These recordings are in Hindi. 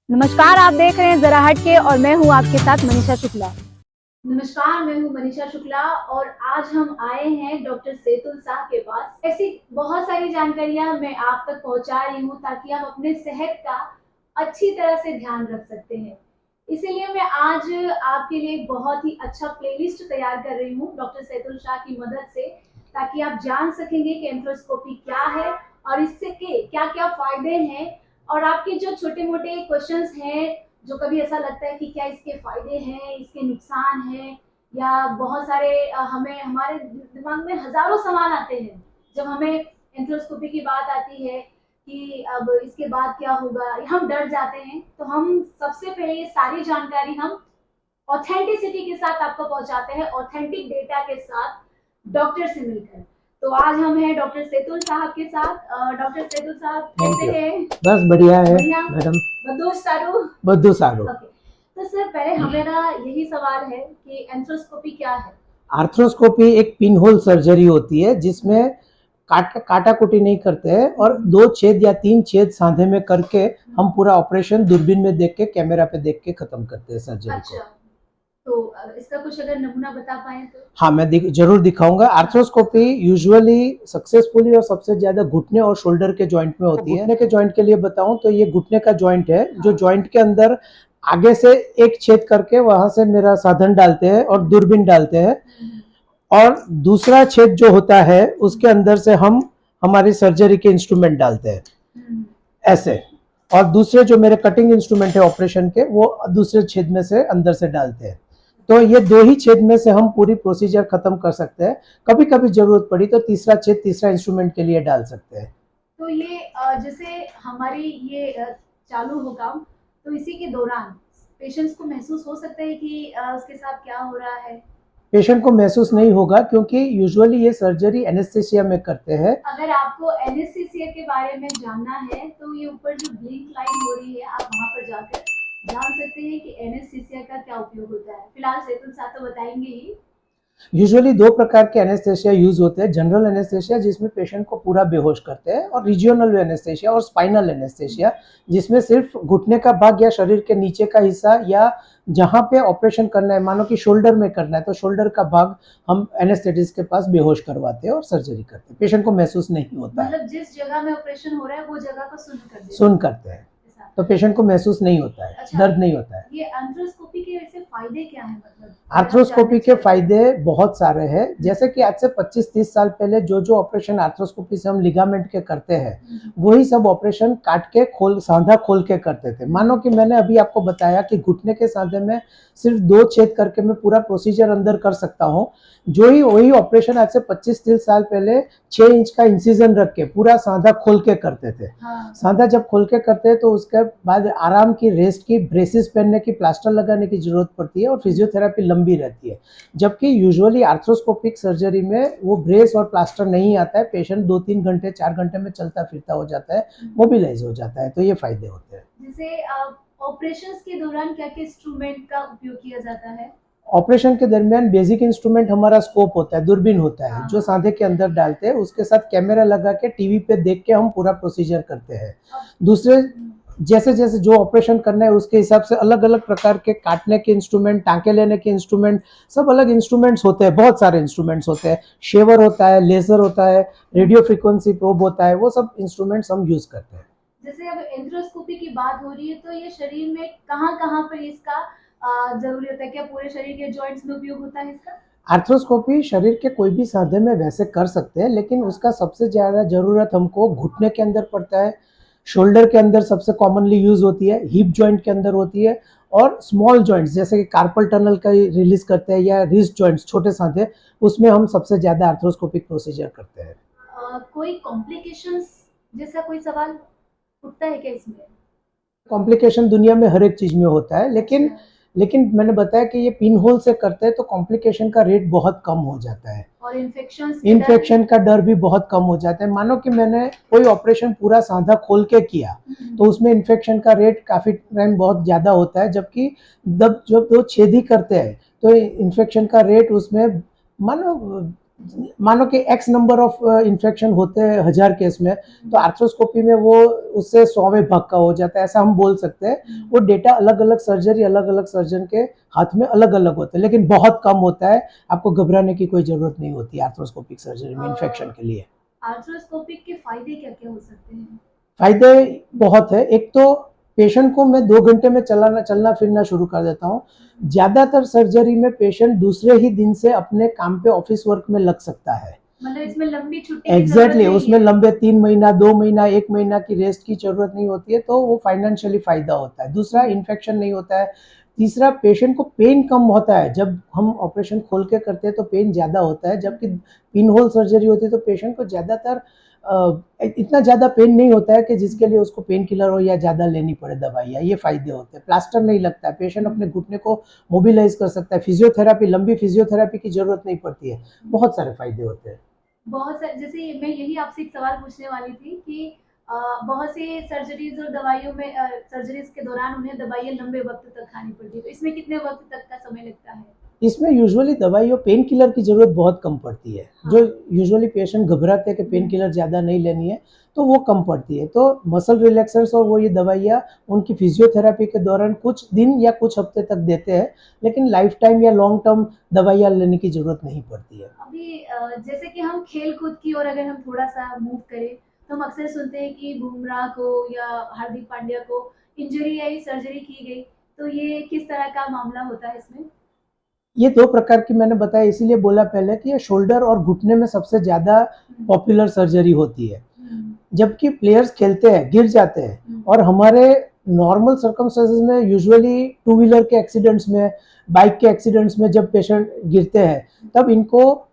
नमस्कार, आप देख रहे हैं जरा हटके और मैं हूं आपके साथ मनीषा शुक्ला। नमस्कार, मैं हूँ मनीषा शुक्ला और आज हम आए हैं डॉक्टर सेतुल शाह के पास। ऐसी बहुत सारी जानकारियां मैं आप तक पहुंचा रही हूँ ताकि आप अपने सेहत का अच्छी तरह से ध्यान रख सकते हैं। इसीलिए मैं आज आपके लिए एक बहुत ही अच्छा प्लेलिस्ट तैयार कर रही हूँ डॉक्टर सेतुल शाह की मदद से, ताकि आप जान सकेंगे कि एंट्रोस्कोपी क्या है और इससे के क्या-क्या फायदे हैं। और आपके जो छोटे-मोटे क्वेश्चंस हैं, जो कभी ऐसा लगता है कि क्या इसके फायदे हैं, इसके नुकसान हैं, या बहुत सारे हमें हमारे दिमाग में हजारों सवाल आते हैं जब हमें एंट्रोस्कोपी की बात आती है कि अब इसके बाद क्या होगा, हम डर जाते हैं। तो हम सबसे पहले ये सारी जानकारी हम ऑथेंटिसिटी के साथ आपको पहुंचाते हैं, ऑथेंटिक डेटा के साथ, डॉक्टर से मिलकर। तो आज हम हैं डॉक्टर सेतुल साहब के साथ। डॉक्टर सेतुल साहब थैंक कैसे यू। हैं? बस बढ़िया है बढ़िया। मैडम। बदोश सारू। बद्दू सारू। ओके, तो सर पहले हमेरा यही सवाल है कि एंथ्रोस्कोपी क्या है? आर्थ्रोस्कोपी एक पिन होल सर्जरी होती है जिसमें काटाकुटी नहीं करते हैं और 2 छेद या 3 छेद सांधे में करके हम पूरा ऑपरेशन दूरबीन में देख के कैमरा पे देख के खत्म करते हैं सर्जरी को। अच्छा, तो इसका कुछ अगर नमूना बता पाएँ तो? हाँ, मैं जरूर दिखाऊंगा। आर्थ्रोस्कोपी यूजुअली सक्सेसफुली और सबसे ज्यादा घुटने और शोल्डर के जॉइंट में होती है। घुटने के जॉइंट के लिए बताऊं तो ये घुटने का जॉइंट है, जो जॉइंट के अंदर आगे से एक छेद करके वहां से मेरा साधन डालते हैं और दूरबीन डालते हैं, और दूसरा छेद जो होता है उसके अंदर से हम हमारी सर्जरी के इंस्ट्रूमेंट डालते हैं ऐसे, और दूसरे जो मेरे कटिंग इंस्ट्रूमेंट है ऑपरेशन के, वो दूसरे छेद में से अंदर से डालते हैं। तो ये 2 ही छेद में से हम पूरी प्रोसीजर खत्म कर सकते हैं। कभी कभी जरूरत पड़ी तो तीसरा छेद तीसरा इंस्ट्रूमेंट के लिए डाल सकते हैं। तो ये जैसे हमारी ये चालू हो काम, तो इसी के दौरान पेशेंट्स को महसूस हो सकता है कि उसके साथ क्या हो रहा है? पेशेंट को महसूस नहीं होगा क्योंकि यूजुअली ये सर्जरी एनेस्थेसिया में करते हैं। अगर आपको एनेस्थीसिया के बारे में जानना है तो ये ऊपर जो ब्लिंक लाइन हो रही है, आप वहाँ पर जाकर जान सकते हैं कि एनेस्थीसिया का क्या उपयोग होता है। फिलहाल सेतुल साहब तो बताएंगे ही। यूजुअली 2 प्रकार के एनेस्थेसिया यूज होते हैं। जनरल एनेस्थेसिया जिसमें पेशेंट को पूरा बेहोश करते हैं, और रीजियोनल एनेस्थेसिया और स्पाइनल एनेस्थेसिया जिसमें सिर्फ घुटने का भाग या शरीर के नीचे का हिस्सा, या जहां पे ऑपरेशन करना है, मानो कि शोल्डर में करना है तो शोल्डर का भाग हम एनेस्थेटिस्ट के पास बेहोश करवाते हैं और सर्जरी करते हैं। पेशेंट को महसूस नहीं होता है। मतलब जिस जगह में ऑपरेशन हो रहा है वो जगह को सुन्न कर देते सुन करते हैं ऐसा। तो पेशेंट को महसूस नहीं होता है, अच्छा, दर्द नहीं होता है। ये आर्थ्रोस्कोपी के वैसे फायदे क्या हैं? मतलब आर्थ्रोस्कोपी के फायदे बहुत सारे हैं। जैसे कि आज से 25-30 साल पहले जो ऑपरेशन आर्थ्रोस्कोपी से हम लिगामेंट के करते हैं, वही सब ऑपरेशन काट के सांधा खोल के करते थे। मानो कि मैंने अभी आपको बताया कि घुटने के सांधे में सिर्फ 2 छेद करके मैं पूरा प्रोसीजर अंदर कर सकता हूँ। वही ऑपरेशन आज से 25-30 साल पहले 6 इंच का इंसिजन रख के पूरा सांधा खोल के करते थे। हाँ। सांधा जब खोल के करते हैं तो उसके बाद आराम की, रेस्ट की, ब्रेसिस पहनने की, प्लास्टर लगाने की जरूरत पड़ती है और फिजियोथेरेपी लंबी रहती है। जबकि यूजुअली आर्थ्रोस्कोपिक सर्जरी में वो ब्रेस और प्लास्टर नहीं आता है। पेशेंट 2-3 घंटे 4 घंटे में चलता फिरता हो जाता है, मोबिलाइज हो जाता है। तो ये फायदे होते हैं। जैसे ऑपरेशंस के दौरान क्या-क्या इंस्ट्रूमेंट का उपयोग किया जाता है? ऑपरेशन के दरमियान बेसिक इंस्ट्रूमेंट हमारा स्कोप होता है, दूरबीन होता है, जो सांधे के अंदर डालते हैं। उसके साथ कैमरा लगा के टीवी पे देख के हम पूरा प्रोसीजर करते हैं। दूसरे जैसे जैसे जो ऑपरेशन करना है उसके हिसाब से अलग अलग प्रकार के काटने के इंस्ट्रूमेंट, टाँके लेने के इंस्ट्रूमेंट, सब अलग इंस्ट्रूमेंट्स होते हैं। बहुत सारे इंस्ट्रूमेंट्स होते हैं। शेवर होता है, लेजर होता है, रेडियो फ्रीक्वेंसी प्रोब होता है, वो सब इंस्ट्रूमेंट्स हम यूज करते हैं। जैसे अब एंथ्रोस्कोपी की बात हो रही है, तो ये शरीर में कहाँ-कहाँ पर इसका ज़रूरी होता है? क्या पूरे शरीर के जॉइंट्स में उपयोग होता है इसका? आर्थ्रोस्कोपी शरीर के कोई भी सांधे में वैसे कर सकते हैं, लेकिन उसका सबसे ज़्यादा ज़रूरत हमको घुटने के अंदर पड़ता है, शोल्डर के अंदर सबसे कॉमनली यूज होती है, हिप जॉइंट के अंदर होती है, और स्मॉल जॉइंट्स जैसे कि कार्पल टनल का रिलीज करते हैं, या रिस्ट जॉइंट्स छोटे सांधे, उसमें हम सबसे ज़्यादा आर्थ्रोस्कोपिक प्रोसीजर करते हैं। कोई कॉम्प्लिकेशंस जैसा कोई सवाल उठता है क्या इसमें? कॉम्प्लिकेशन दुनिया में हर एक चीज़ में होता है, लेकिन मैंने बताया कि ये पिन होल से करते हैं तो कॉम्प्लिकेशन का रेट बहुत कम हो जाता है, और इन्फेक्शन का डर भी बहुत कम हो जाता है। मानो कि मैंने कोई ऑपरेशन पूरा सांधा खोल के किया तो उसमें इन्फेक्शन का रेट काफ़ी टाइम बहुत ज़्यादा होता है, जबकि जब 2 छेद ही करते हैं तो इन्फेक्शन का रेट उसमें मानो मानो कि एक्स नंबर ऑफ इन्फेक्शन होते हैं 1000 केस में, तो आर्थ्रोस्कोपी में वो उससे 100वें भाग का हो जाता है, ऐसा हम बोल सकते हैं। वो डेटा अलग अलग सर्जरी, अलग अलग सर्जन के हाथ में अलग अलग होते हैं, लेकिन बहुत कम होता है। आपको घबराने की कोई जरूरत नहीं होती आर्थ्रोस्कोपिक सर्जरी में इन्फेक्शन के लिए। आर्थ्रोस्कोपिक के फायदे क्या क्या हो सकते हैं? फायदे बहुत है। एक तो पेशेंट को मैं 2 घंटे में चलना फिरना शुरू कर देता हूँ। ज्यादातर सर्जरी में पेशेंट दूसरे ही दिन से अपने काम पे, ऑफिस वर्क में लग सकता है। मतलब इसमें लंबी छुट्टी की एग्जैक्टली जरूरत नहीं उसमें है। लंबे 3 महीना, 2 महीना, 1 महीना की रेस्ट की जरूरत नहीं होती है, तो वो फाइनेंशियली फायदा होता है। दूसरा, इन्फेक्शन नहीं होता है। तीसरा, पेशेंट को पेन कम होता है। जब हम ऑपरेशन खोल के करते हैं तो पेन ज़्यादा होता है, जबकि पिन होल सर्जरी होती है तो पेशेंट को ज़्यादातर इतना ज़्यादा पेन नहीं होता है कि जिसके लिए उसको पेन किलर हो या ज़्यादा लेनी पड़े दवाइयाँ। ये फायदे होते हैं। प्लास्टर नहीं लगता है, पेशेंट अपने घुटने को मोबिलाइज कर सकता है। फिजियोथेरापी, लंबी फिजियोथेरापी की जरूरत नहीं पड़ती है। बहुत सारे फायदे होते हैं। बहुत सारे, जैसे मैं यही आपसे एक सवाल पूछने वाली थी कि बहुत सी सर्जरीज और दवाइयों में सर्जरीज के दौरान उन्हें दवाइयाँ लंबे वक्त तक खानी पड़ती है, तो इसमें कितने वक्त तक का समय लगता है? इसमें यूजुअली दवाइयों, पेन किलर की ज़रूरत बहुत कम पड़ती है। हाँ। जो यूजुअली पेशेंट घबराते हैं कि पेन किलर ज़्यादा नहीं लेनी है, तो वो कम पड़ती है। तो मसल रिलैक्सर्स और वो ये दवाइयाँ उनकी फिजियोथेरेपी के दौरान कुछ दिन या कुछ हफ्ते तक देते हैं, लेकिन लाइफ टाइम या लॉन्ग टर्म दवाइयाँ लेने की ज़रूरत नहीं पड़ती है। अभी जैसे कि हम खेल कूद की ओर अगर हम थोड़ा सा मूव करें, तो हम अक्सर सुनते हैं कि बुमराह को या हार्दिक पांड्या को इंजरी आई, सर्जरी की गई, तो ये किस तरह का मामला होता है इसमें? ये 2 प्रकार की मैंने बताया, इसीलिए बोला पहले कि ये शोल्डर और घुटने में सबसे ज़्यादा पॉपुलर सर्जरी होती है। जबकि प्लेयर्स खेलते हैं, गिर जाते हैं, और हमारे नॉर्मल सर्कमस्टेंसेस में यूजुअली टू व्हीलर के एक्सीडेंट्स में, बाइक के एक्सीडेंट्स में जब पेशेंट गिरते हैं, तब इनको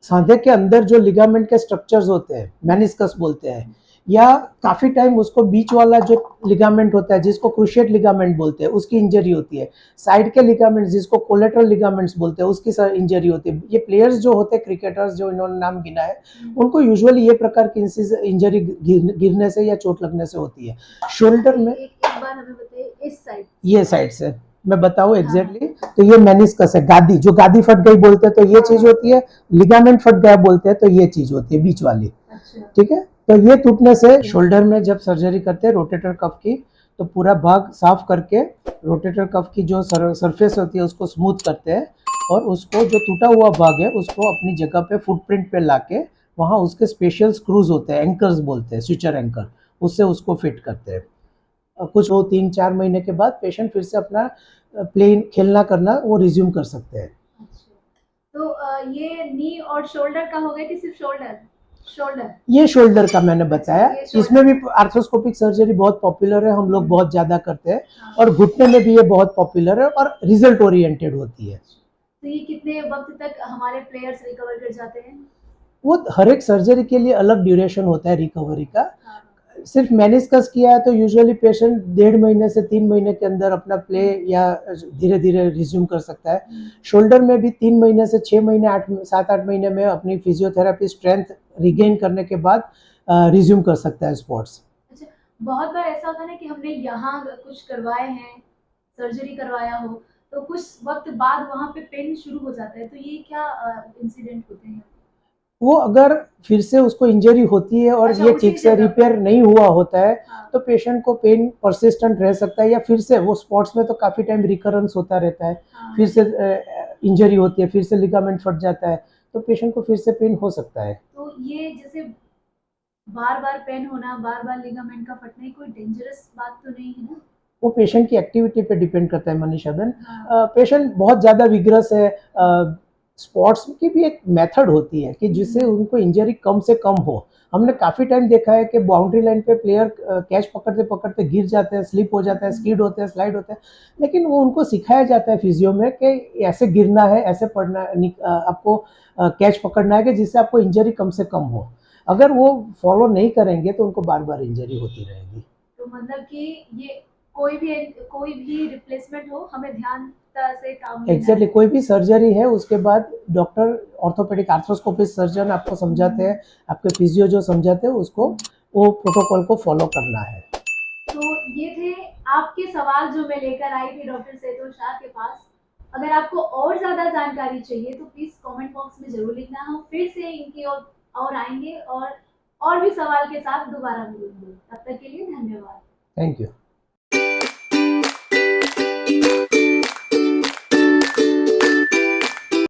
सांधे के अंदर जो लिगामेंट के स्ट्रक्चर्स होते हैं, मेनिस्कस बोलते हैं, या काफ़ी टाइम उसको बीच वाला जो लिगामेंट होता है जिसको क्रूशिएट लिगामेंट बोलते हैं, उसकी इंजरी होती है। साइड के लिगामेंट्स जिसको कोलेटरल लिगामेंट्स बोलते हैं, उसकी इंजरी होती है। ये प्लेयर्स जो होते हैं, क्रिकेटर्स जो इन्होंने नाम गिना है, उनको यूजुअली ये प्रकार की इंजरी गिरने से या चोट लगने से होती है। शोल्डर में एक बार हमें बताइए, इस साइड, ये साइड से मैं बताऊं एग्जैक्टली, तो ये मेनिस्कस है, गादी, जो गादी फट गई बोलते हैं तो ये चीज होती है। लिगामेंट फट गया बोलते हैं तो ये चीज होती है, बीच वाली। अच्छा। ठीक है, तो ये टूटने से शोल्डर में जब सर्जरी करते हैं रोटेटर कफ की, तो पूरा भाग साफ करके रोटेटर कफ की जो सरफेस होती है उसको स्मूथ करते हैं, और उसको जो टूटा हुआ भाग है उसको अपनी जगह पे फुटप्रिंट पे लाके वहाँ उसके स्पेशल स्क्रूज होते हैं, एंकर्स बोलते हैं, स्विचर एंकर, उससे उसको फिट करते हैं। कुछ 2 3 4 महीने के बाद पेशेंट फिर से अपना प्लेन खेलना करना वो रिज्यूम कर सकते हैं। अच्छा, तो ये नी और शोल्डर का हो गया कि सिर्फ शोल्डर? शोल्डर, ये शोल्डर का मैंने बताया। ये shoulder। इसमें भी आर्थ्रोस्कोपिक सर्जरी बहुत पॉपुलर है, हम लोग बहुत ज़्यादा करते हैं, हाँ। और घुटने में भी ये बहुत पॉपुलर है और रिजल्ट ओरिएंटेड होती है। तो ये कितने वक्त तक हमारे प्लेयर्स रिकवर कर जाते हैं? वो हर एक सर्जरी के लिए अलग ड्यूरेशन होता है रिकवरी का। हाँ। सिर्फ मेनिस्कस किया है तो यूजुअली पेशेंट 1.5 महीने से 3 महीने के अंदर अपना प्ले या धीरे धीरे रिज्यूम कर सकता है। शोल्डर में भी 3 महीने से 6 महीने, 7-8 महीने में अपनी फिजियोथेरेपी स्ट्रेंथ रिगेन करने के बाद रिज्यूम कर सकता है स्पोर्ट्स। अच्छा, बहुत बार ऐसा होता है ना कि हमने यहाँ कुछ करवाए हैं, सर्जरी करवाया हो, तो कुछ वक्त बाद वहाँ पे पेन शुरू हो जाता है, तो ये क्या इंसिडेंट होते हैं? वो अगर फिर से उसको इंजरी होती है और अच्छा, ये उसी ठीक से जगह रिपेयर नहीं हुआ होता है, हाँ। तो पेशेंट को पेन परसिस्टेंट रह सकता है, या फिर से वो स्पॉट्स में तो काफ़ी टाइम रिकरेंस होता रहता है, हाँ। फिर से इंजरी होती है, फिर से लिगामेंट फट जाता है, तो पेशेंट को फिर से पेन हो सकता है। तो ये जैसे बार बार पेन होना, बार बार लिगामेंट का फटना, ये कोई डेंजरस बात तो नहीं है ना? वो पेशेंट की एक्टिविटी पे डिपेंड करता है मनीषा बहन। हाँ। पेशेंट बहुत ज़्यादा विग्रस है, स्पोर्ट्स की भी एक मेथड होती है कि जिससे उनको इंजरी कम से कम हो। हमने काफ़ी टाइम देखा है कि बाउंड्री लाइन पे प्लेयर कैच पकड़ते पकड़ते गिर जाते हैं, स्लिप हो जाते हैं, स्कीड होते हैं, स्लाइड होते हैं, लेकिन वो उनको सिखाया जाता है फिजियो में कि ऐसे गिरना है, ऐसे पड़ना, आपको कैच पकड़ना है कि जिससे आपको इंजरी कम से कम हो। अगर वो फॉलो नहीं करेंगे तो उनको बार बार इंजरी होती रहेगी। तो मतलब कि ये कोई भी रिप्लेसमेंट हो, हमें ध्यान से काम लेना एग्जैक्टली, है। कोई भी सर्जरी है उसके बाद डॉक्टर, ऑर्थोपेडिक आर्थ्रोस्कोपिस्ट सर्जन आपको समझाते हैं, आपके फिजियो जो समझाते हैं उसको वो प्रोटोकॉल को फॉलो करना है। तो ये थे आपके सवाल जो मैं लेकर आई थी डॉक्टर सेतुल शाह के पास। अगर आपको और ज़्यादा जानकारी चाहिए तो प्लीज़ कमेंट बॉक्स में ज़रूर लिखना। हम फिर से इनकी और आएंगे और भी सवाल के साथ दोबारा मिलेंगे। तब तक के लिए धन्यवाद। Thank you.